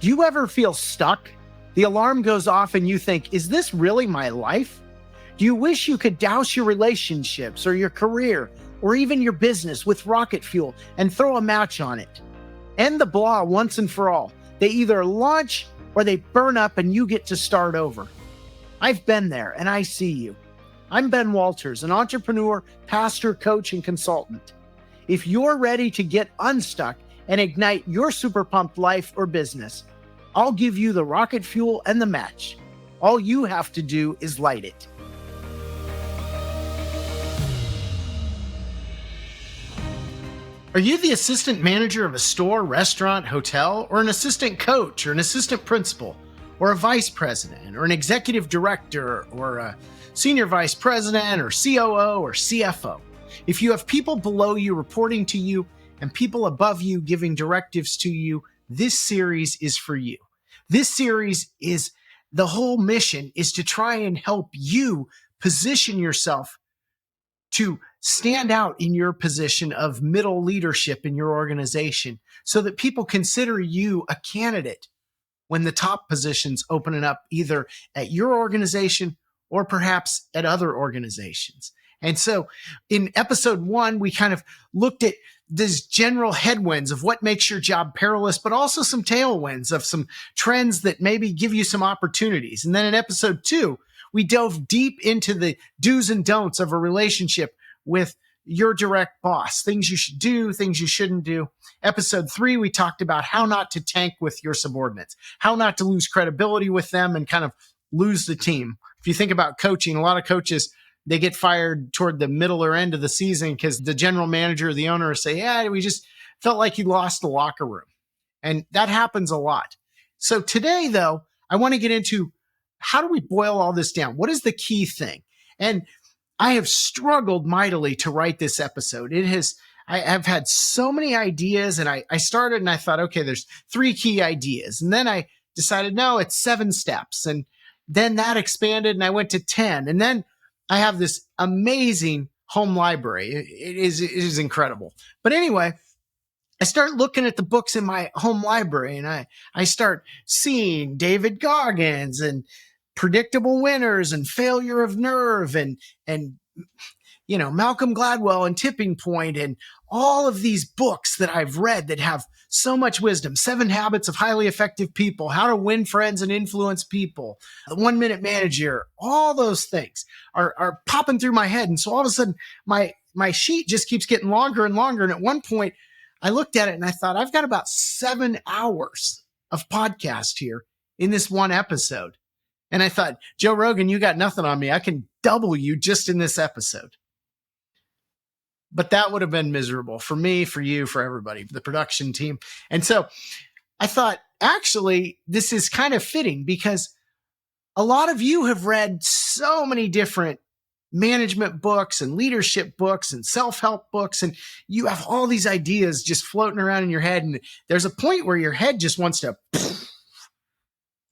Do you ever feel stuck? The alarm goes off and you think, is this really my life? Do you wish you could douse your relationships or your career or even your business with rocket fuel and throw a match on it? End the blah once and for all. They either launch or they burn up and you get to start over. I've been there and I see you. I'm Ben Walters, an entrepreneur, pastor, coach, and consultant. If you're ready to get unstuck and ignite your super pumped life or business, I'll give you the rocket fuel and the match. All you have to do is light it. Are you the assistant manager of a store, restaurant, hotel, or an assistant coach, or an assistant principal, or a vice president, or an executive director, or a senior vice president, or COO, or CFO? If you have people below you reporting to you and people above you giving directives to you, this series is for you. This series is, the whole mission is to try and help you position yourself to stand out in your position of middle leadership in your organization so that people consider you a candidate when the top positions open up either at your organization or perhaps at other organizations. And so in episode 1, we kind of looked at these general headwinds of what makes your job perilous, but also some tailwinds of some trends that maybe give you some opportunities. And then in episode 2, we dove deep into the do's and don'ts of a relationship with your direct boss, things you should do, things you shouldn't do. Episode 3, we talked about how not to tank with your subordinates, how not to lose credibility with them and kind of lose the team. If you think about coaching, a lot of coaches, they get fired toward the middle or end of the season because the general manager or the owner say, yeah, we just felt like you lost the locker room. And that happens a lot. So today, though, I want to get into how do we boil all this down? What is the key thing? And I have struggled mightily to write this episode. I have had so many ideas, and I started and I thought, okay, there's 3 key ideas. And then I decided, no, it's 7 steps. And then that expanded and I went to 10. And then I have this amazing home library. It is incredible. But anyway, I start looking at the books in my home library and I start seeing David Goggins and Predictable Winners and Failure of Nerve and Malcolm Gladwell and Tipping Point and all of these books that I've read that have so much wisdom. 7 Habits of Highly Effective People, How to Win Friends and Influence People, The 1 Minute Manager, all those things are popping through my head. And so all of a sudden my sheet just keeps getting longer and longer. And at one point I looked at it and I thought, I've got about 7 hours of podcast here in this one episode. And I thought, Joe Rogan, you got nothing on me. I can double you just in this episode. But that would have been miserable for me, for you, for everybody, the production team. And so I thought, actually, this is kind of fitting because a lot of you have read so many different management books and leadership books and self-help books, and you have all these ideas just floating around in your head. And there's a point where your head just wants to,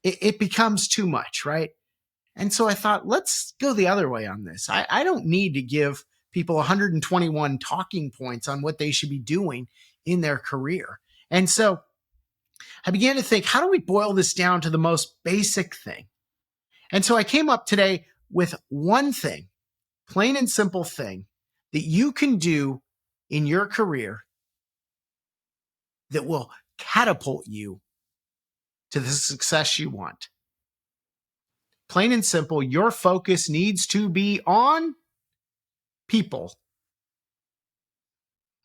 it becomes too much, right? And so I thought, let's go the other way on this. I don't need to give people 121 talking points on what they should be doing in their career. And so I began to think, how do we boil this down to the most basic thing? And so I came up today with one thing, plain and simple thing that you can do in your career that will catapult you to the success you want. Plain and simple, your focus needs to be on people.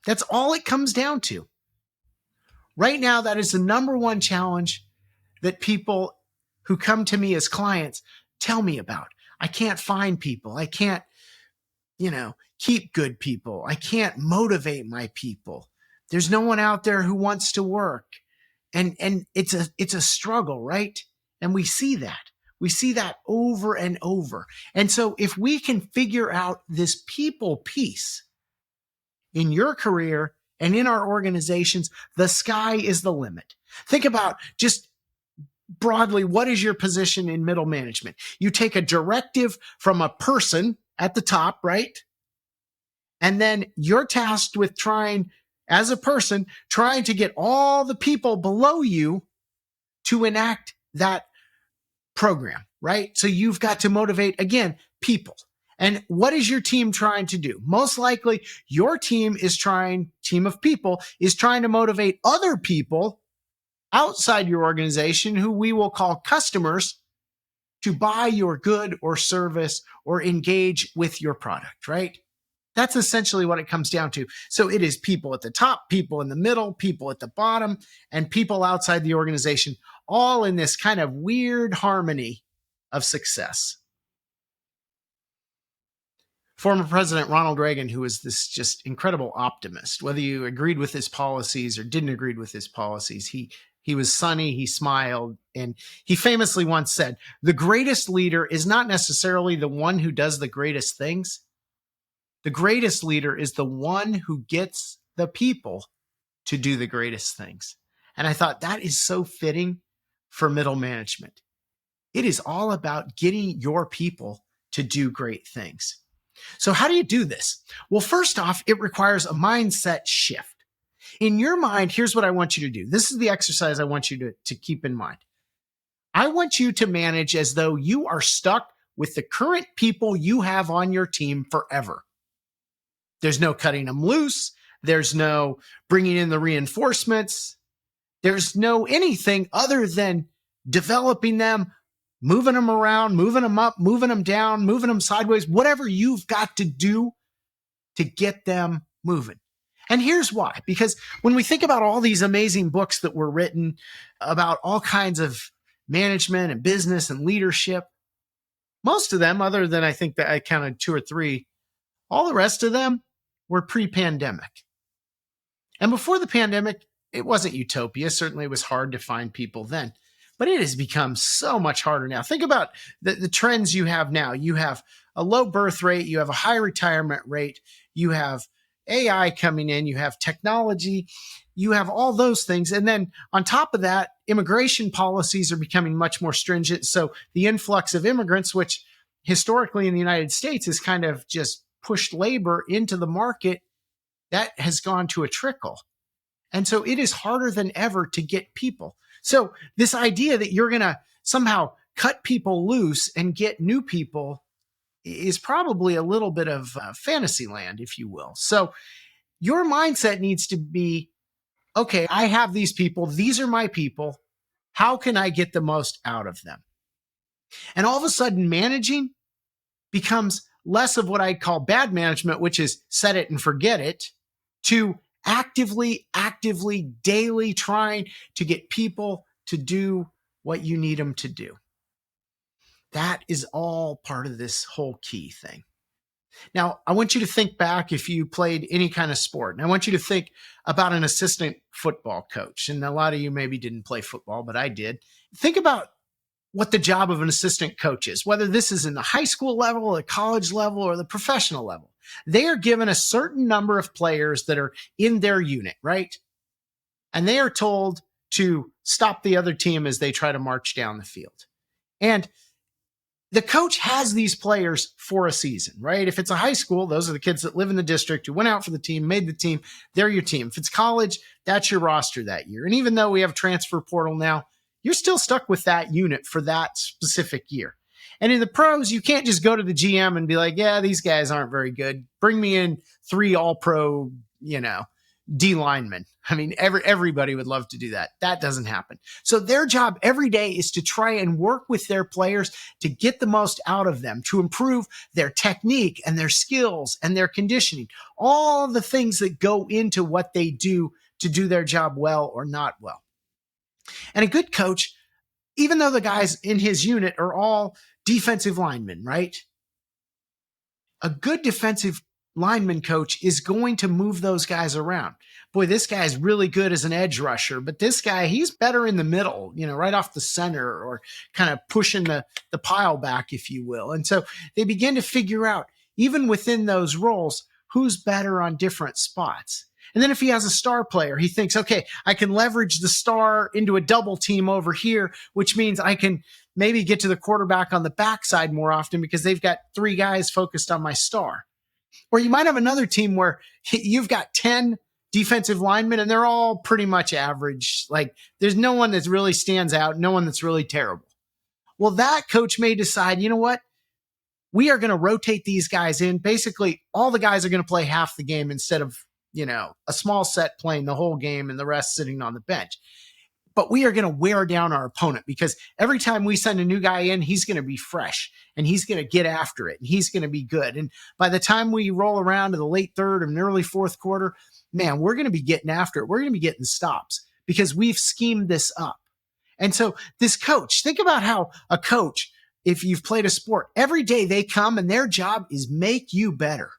That's all it comes down to. Right now, that is the number one challenge that people who come to me as clients tell me about. I can't find people. I can't, keep good people. I can't motivate my people. There's no one out there who wants to work. And it's a struggle, right? And we see that. We see that over and over. And so if we can figure out this people piece in your career and in our organizations, the sky is the limit. Think about just broadly, what is your position in middle management? You take a directive from a person at the top, right? And then you're tasked with trying to get all the people below you to enact that program, right? So you've got to motivate, again, people. And what is your team trying to do? Most likely your team of people is trying to motivate other people outside your organization, who we will call customers, to buy your good or service or engage with your product, right? That's essentially what it comes down to. So it is people at the top, people in the middle, people at the bottom, and people outside the organization, all in this kind of weird harmony of success. Former President Ronald Reagan, who was this just incredible optimist, whether you agreed with his policies or didn't agree with his policies, he was sunny, he smiled, and he famously once said, "The greatest leader is not necessarily the one who does the greatest things. The greatest leader is the one who gets the people to do the greatest things." And I thought that is so fitting for middle management. It is all about getting your people to do great things. So how do you do this? Well, first off, it requires a mindset shift. In your mind, here's what I want you to do. This is the exercise I want you to keep in mind. I want you to manage as though you are stuck with the current people you have on your team forever. There's no cutting them loose. There's no bringing in the reinforcements. There's no anything other than developing them, moving them around, moving them up, moving them down, moving them sideways, whatever you've got to do to get them moving. And here's why. Because when we think about all these amazing books that were written about all kinds of management and business and leadership, most of them, other than I think that I counted 2 or 3, all the rest of them were pre-pandemic. And before the pandemic, it wasn't utopia. Certainly it was hard to find people then. But it has become so much harder now. Think about the trends you have now. You have a low birth rate. You have a high retirement rate. You have AI coming in. You have technology. You have all those things. And then on top of that, immigration policies are becoming much more stringent. So the influx of immigrants, which historically in the United States has kind of just pushed labor into the market, that has gone to a trickle. And so it is harder than ever to get people. So this idea that you're going to somehow cut people loose and get new people is probably a little bit of fantasy land, if you will. So your mindset needs to be, okay, I have these people. These are my people. How can I get the most out of them? And all of a sudden, managing becomes less of what I call bad management, which is set it and forget it, to actively, daily trying to get people to do what you need them to do. That is all part of this whole key thing. Now, I want you to think back if you played any kind of sport. And I want you to think about an assistant football coach. And a lot of you maybe didn't play football, but I did. Think about what the job of an assistant coach is, whether this is in the high school level, the college level, or the professional level. They are given a certain number of players that are in their unit, right? And they are told to stop the other team as they try to march down the field. And the coach has these players for a season, right? If it's a high school, those are the kids that live in the district who went out for the team, made the team, they're your team. If it's college, that's your roster that year. And even though we have transfer portal now, you're still stuck with that unit for that specific year. And in the pros, you can't just go to the GM and be like, yeah, these guys aren't very good. Bring me in 3 all-pro, D linemen. I mean, everybody would love to do that. That doesn't happen. So their job every day is to try and work with their players to get the most out of them, to improve their technique and their skills and their conditioning, all the things that go into what they do to do their job well or not well. And a good coach, even though the guys in his unit are all defensive linemen, right? A good defensive lineman coach is going to move those guys around. Boy, this guy's really good as an edge rusher, but this guy, he's better in the middle, right off the center, or kind of pushing the pile back, if you will. And so they begin to figure out, even within those roles, who's better on different spots. And then if he has a star player, he thinks, okay, I can leverage the star into a double team over here, which means I can maybe get to the quarterback on the backside more often because they've got 3 guys focused on my star. Or you might have another team where you've got 10 defensive linemen, and they're all pretty much average. Like there's no one that really stands out, no one that's really terrible. Well, that coach may decide, you know what? We are going to rotate these guys in. Basically, all the guys are going to play half the game instead of, a small set playing the whole game and the rest sitting on the bench. But we are going to wear down our opponent because every time we send a new guy in, he's going to be fresh and he's going to get after it and he's going to be good. And by the time we roll around to the late third and early fourth quarter, man, we're going to be getting after it. We're going to be getting stops because we've schemed this up. And so this coach, think about how a coach, if you've played a sport, every day they come and their job is make you better.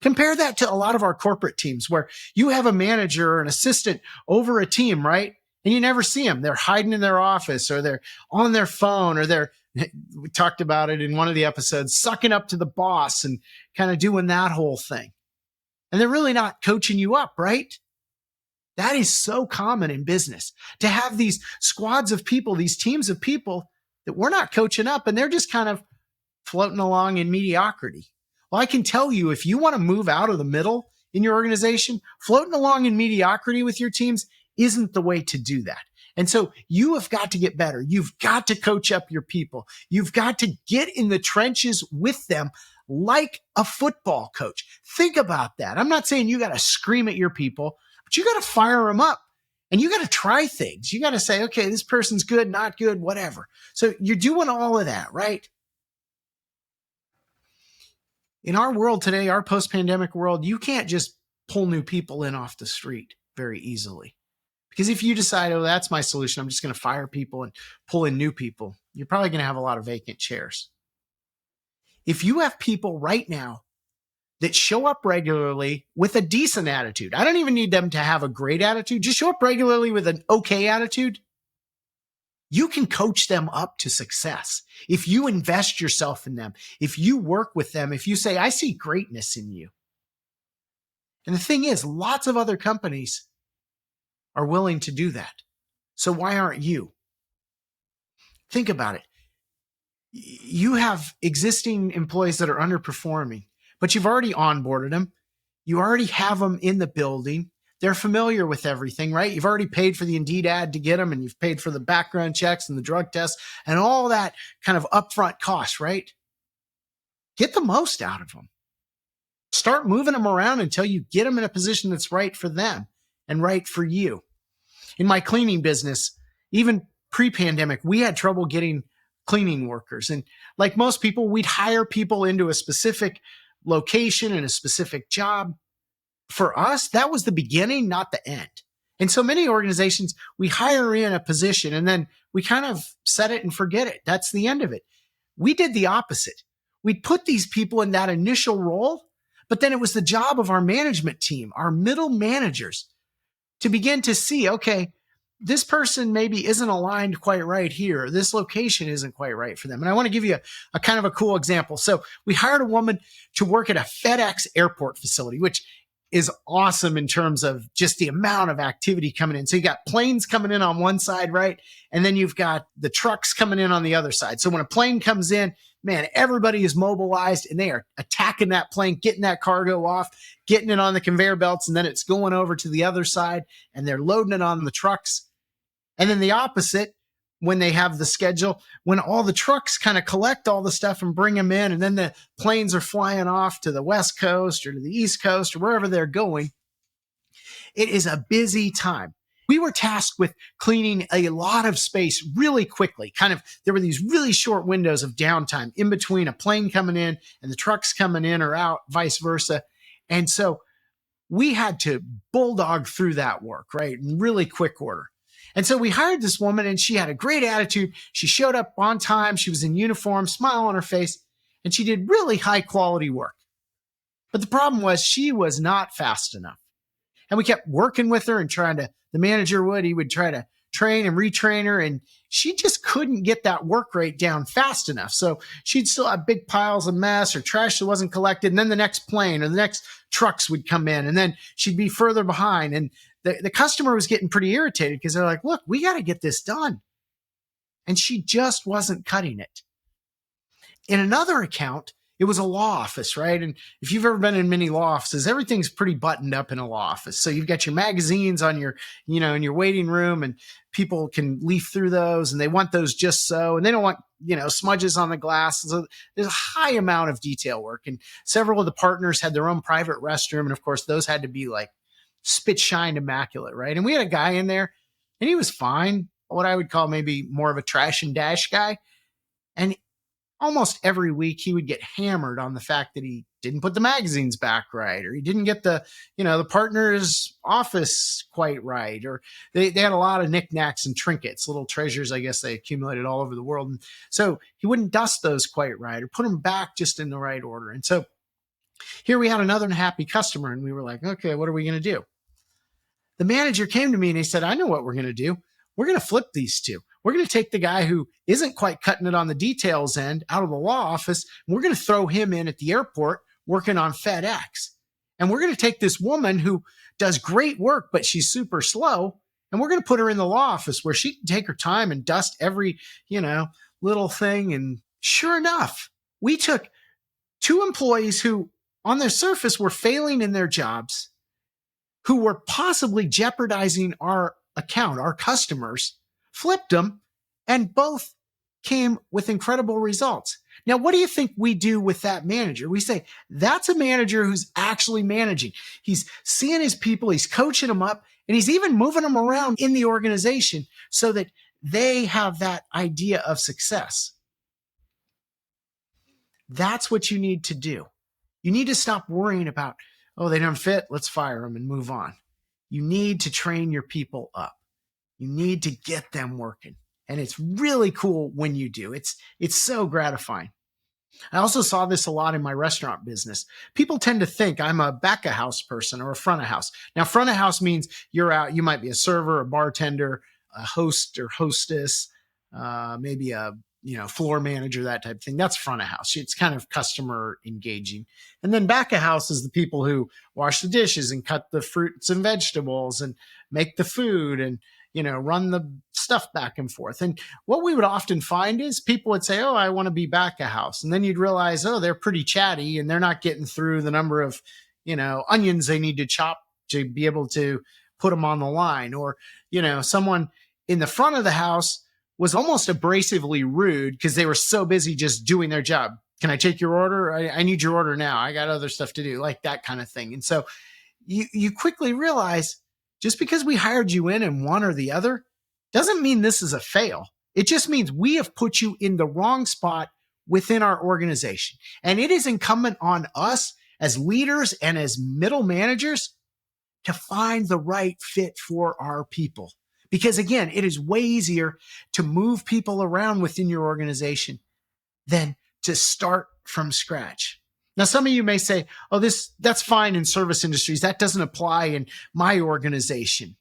Compare that to a lot of our corporate teams where you have a manager or an assistant over a team, right? And you never see them. They're hiding in their office or they're on their phone or we talked about it in one of the episodes, sucking up to the boss and kind of doing that whole thing. And they're really not coaching you up, right? That is so common in business to have these squads of people, these teams of people that we're not coaching up and they're just kind of floating along in mediocrity. Well, I can tell you, if you want to move out of the middle in your organization, floating along in mediocrity with your teams isn't the way to do that. And so you have got to get better. You've got to coach up your people. You've got to get in the trenches with them like a football coach. Think about that. I'm not saying you got to scream at your people, but you got to fire them up and you got to try things. You got to say, okay, this person's good, not good, whatever. So you're doing all of that, right? In our world today, our post-pandemic world, you can't just pull new people in off the street very easily. Because if you decide, oh, that's my solution, I'm just going to fire people and pull in new people, you're probably going to have a lot of vacant chairs. If you have people right now that show up regularly with a decent attitude, I don't even need them to have a great attitude, just show up regularly with an okay attitude, you can coach them up to success. If you invest yourself in them, if you work with them, if you say, I see greatness in you. And the thing is, lots of other companies are willing to do that. So why aren't you? Think about it. You have existing employees that are underperforming, but you've already onboarded them. You already have them in the building. They're familiar with everything, right? You've already paid for the Indeed ad to get them, and you've paid for the background checks and the drug tests and all that kind of upfront cost, right? Get the most out of them. Start moving them around until you get them in a position that's right for them and right for you. In my cleaning business, even pre-pandemic, we had trouble getting cleaning workers. And like most people, we'd hire people into a specific location and a specific job. For us, that was the beginning, not the end. And so many organizations, we hire in a position and then we kind of set it and forget it. That's the end of it. We did the opposite. We'd put these people in that initial role, but then it was the job of our management team, our middle managers, to begin to see, okay, this person maybe isn't aligned quite right here. This location isn't quite right for them. And I want to give you a kind of a cool example. So we hired a woman to work at a FedEx airport facility, which is awesome in terms of just the amount of activity coming in. So you got planes coming in on one side, right? And then you've got the trucks coming in on the other side. So when a plane comes in, man, everybody is mobilized and they are attacking that plane, getting that cargo off, getting it on the conveyor belts, and then it's going over to the other side and they're loading it on the trucks. And then the opposite, when they have the schedule, when all the trucks kind of collect all the stuff and bring them in, and then the planes are flying off to the West Coast or to the East Coast or wherever they're going, it is a busy time. We were tasked with cleaning a lot of space really quickly. There were these really short windows of downtime in between a plane coming in and the trucks coming in or out, vice versa. And so we had to bulldog through that work, right, in really quick order. And so we hired this woman and she had a great attitude. She showed up on time. She was in uniform, smile on her face, and she did really high quality work. But the problem was she was not fast enough. And we kept working with her and the manager he would try to train and retrain her. And she just couldn't get that work rate down fast enough. So she'd still have big piles of mess or trash that wasn't collected. And then the next plane or the next trucks would come in and then she'd be further behind. And the customer was getting pretty irritated because they're like, look, we got to get this done. And she just wasn't cutting it. In another account, it was a law office, right? And if you've ever been in many law offices, everything's pretty buttoned up in a law office. So you've got your magazines on your, in your waiting room, and people can leaf through those, and they want those just so, and they don't want, smudges on the glass. So there's a high amount of detail work. And several of the partners had their own private restroom. And of course, those had to be like spit shined immaculate, right? And we had a guy in there, and he was fine, what I would call maybe more of a trash and dash guy. And almost every week he would get hammered on the fact that he didn't put the magazines back right, or he didn't get the partner's office quite right, or they had a lot of knickknacks and trinkets, little treasures, I guess they accumulated all over the world. And so he wouldn't dust those quite right or put them back just in the right order. And so here we had another unhappy customer, and we were like, okay, what are we going to do? The manager came to me and he said, I know what we're going to do. We're going to flip these two. We're going to take the guy who isn't quite cutting it on the details end out of the law office, and we're going to throw him in at the airport working on FedEx. And we're going to take this woman who does great work, but she's super slow, and we're going to put her in the law office where she can take her time and dust every, little thing. And sure enough, we took two employees who on their surface were failing in their jobs, who were possibly jeopardizing our account, our customers, flipped them, and both came with incredible results. Now, what do you think we do with that manager? We say, that's a manager who's actually managing. He's seeing his people, he's coaching them up, and he's even moving them around in the organization so that they have that idea of success. That's what you need to do. You need to stop worrying about, oh, they don't fit, let's fire them and move on. You need to train your people up. You need to get them working. And it's really cool when you do. It's so gratifying. I also saw this a lot in my restaurant business. People tend to think I'm a back of house person or a front of house. Now, front of house means you're out. You might be a server, a bartender, a host or hostess, maybe a floor manager, that type of thing. That's front of house. It's kind of customer engaging. And then back of house is the people who wash the dishes and cut the fruits and vegetables and make the food and run the stuff back and forth. And what we would often find is people would say, oh, I want to be back of house. And then you'd realize, oh, they're pretty chatty and they're not getting through the number of, onions they need to chop to be able to put them on the line. Or, someone in the front of the house was almost abrasively rude because they were so busy just doing their job. Can I take your order? I need your order now. I got other stuff to do, like that kind of thing. And so you quickly realize, just because we hired you in one or the other doesn't mean this is a fail. It just means we have put you in the wrong spot within our organization. And it is incumbent on us as leaders and as middle managers to find the right fit for our people. Because again, it is way easier to move people around within your organization than to start from scratch. Now, some of you may say, oh, that's fine in service industries. That doesn't apply in my organization.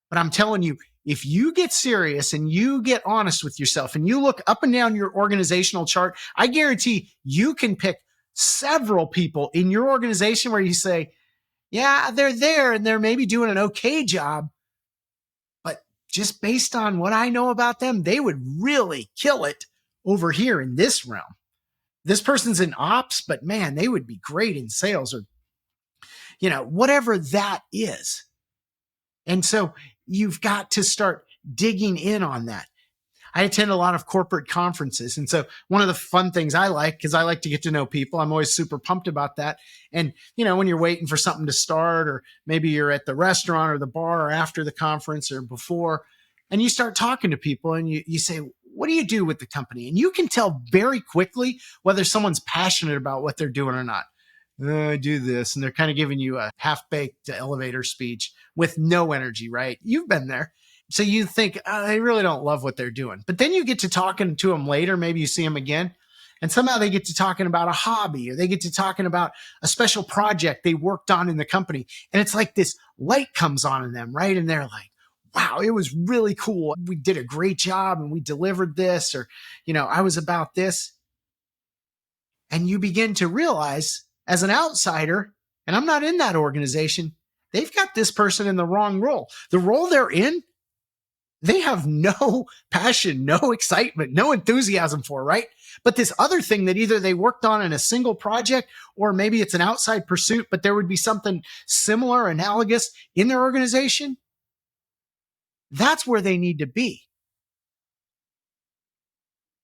But I'm telling you, if you get serious and you get honest with yourself and you look up and down your organizational chart, I guarantee you can pick several people in your organization where you say, yeah, they're there and they're maybe doing an okay job. But just based on what I know about them, they would really kill it over here in this realm. This person's in ops, but man, they would be great in sales or, whatever that is. And so you've got to start digging in on that. I attend a lot of corporate conferences. And so one of the fun things I like, because I like to get to know people, I'm always super pumped about that. And, when you're waiting for something to start, or maybe you're at the restaurant or the bar or after the conference or before, and you start talking to people and you say, what do you do with the company? And you can tell very quickly whether someone's passionate about what they're doing or not. I do this. And they're kind of giving you a half-baked elevator speech with no energy, right? You've been there. So you think, they really don't love what they're doing. But then you get to talking to them later. Maybe you see them again. And somehow they get to talking about a hobby, or they get to talking about a special project they worked on in the company. And it's like this light comes on in them, right? And they're like, wow, it was really cool. We did a great job and we delivered this, or, I was about this. And you begin to realize as an outsider, and I'm not in that organization, they've got this person in the wrong role. The role they're in they have no passion, no excitement, no enthusiasm for, right? But this other thing that either they worked on in a single project or maybe it's an outside pursuit, but there would be something similar, analogous in their organization, that's where they need to be.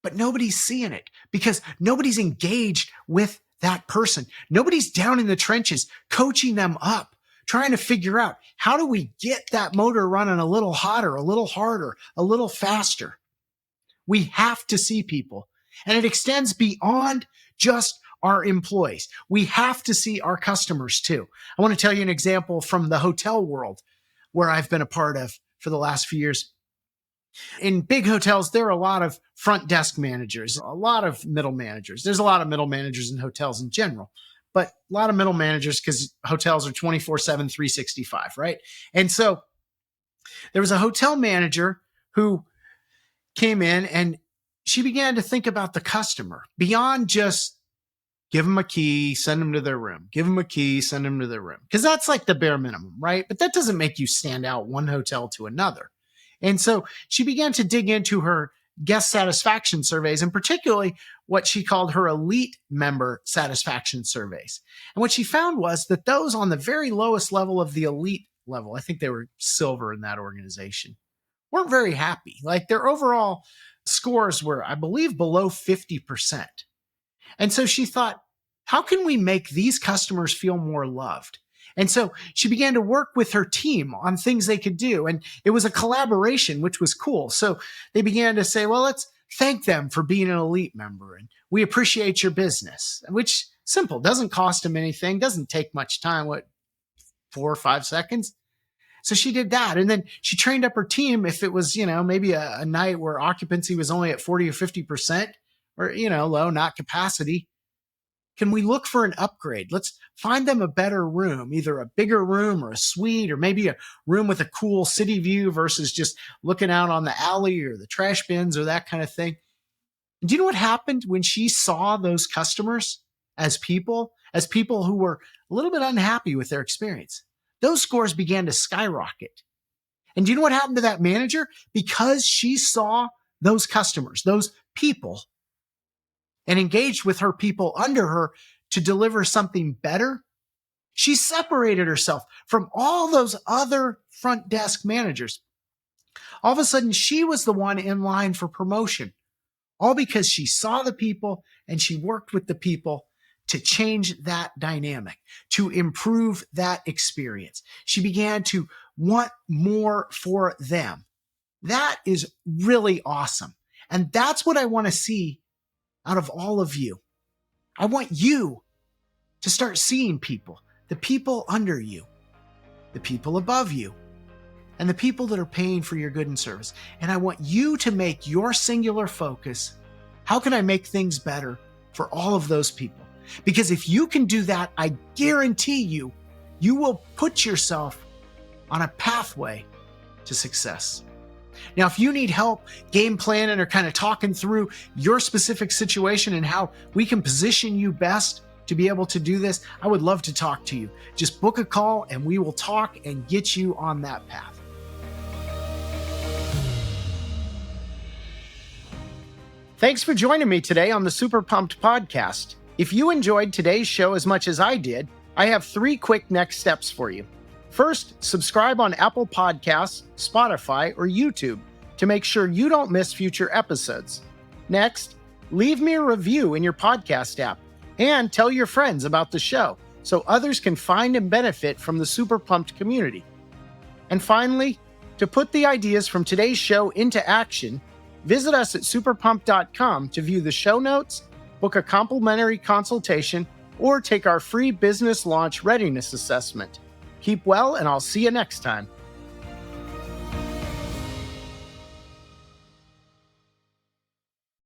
But nobody's seeing it because nobody's engaged with that person. Nobody's down in the trenches coaching them up, trying to figure out how do we get that motor running a little hotter, a little harder, a little faster. We have to see people, and it extends beyond just our employees. We have to see our customers too. I want to tell you an example from the hotel world where I've been a part of for the last few years. In big hotels, there are a lot of front desk managers, a lot of middle managers. There's a lot of middle managers in hotels in general, but a lot of middle managers because hotels are 24/7, 365, right? And so there was a hotel manager who came in and she began to think about the customer beyond just give them a key, send them to their room, give them a key, send them to their room. Because that's like the bare minimum, right? But that doesn't make you stand out one hotel to another. And so she began to dig into her guest satisfaction surveys, and particularly what she called her elite member satisfaction surveys. And what she found was that those on the very lowest level of the elite level, I think they were silver in that organization, weren't very happy. Like their overall scores were, I believe, below 50%. And so she thought, how can we make these customers feel more loved? And so she began to work with her team on things they could do. And it was a collaboration, which was cool. So they began to say, well, let's thank them for being an elite member. And we appreciate your business, which simple, doesn't cost them anything, doesn't take much time, 4 or 5 seconds. So she did that. And then she trained up her team. If it was, maybe a night where occupancy was only at 40 or 50% or, low, not capacity. Can we look for an upgrade? Let's find them a better room, either a bigger room or a suite, or maybe a room with a cool city view versus just looking out on the alley or the trash bins or that kind of thing. And do you know what happened when she saw those customers as people who were a little bit unhappy with their experience? Those scores began to skyrocket. And do you know what happened to that manager? Because she saw those customers, those people, and engaged with her people under her to deliver something better, she separated herself from all those other front desk managers. All of a sudden, she was the one in line for promotion, all because she saw the people and she worked with the people to change that dynamic, to improve that experience. She began to want more for them. That is really awesome. And that's what I want to see out of all of you. I want you to start seeing people, the people under you, the people above you, and the people that are paying for your good and service. And I want you to make your singular focus, how can I make things better for all of those people? Because if you can do that, I guarantee you, you will put yourself on a pathway to success. Now, if you need help game planning or kind of talking through your specific situation and how we can position you best to be able to do this, I would love to talk to you. Just book a call and we will talk and get you on that path. Thanks for joining me today on the SuperPumped podcast. If you enjoyed today's show as much as I did, I have 3 quick next steps for you. First, subscribe on Apple Podcasts, Spotify, or YouTube to make sure you don't miss future episodes. Next, leave me a review in your podcast app and tell your friends about the show so others can find and benefit from the SuperPumped community. And finally, to put the ideas from today's show into action, visit us at superpumped.com to view the show notes, book a complimentary consultation, or take our free business launch readiness assessment. Keep well, and I'll see you next time.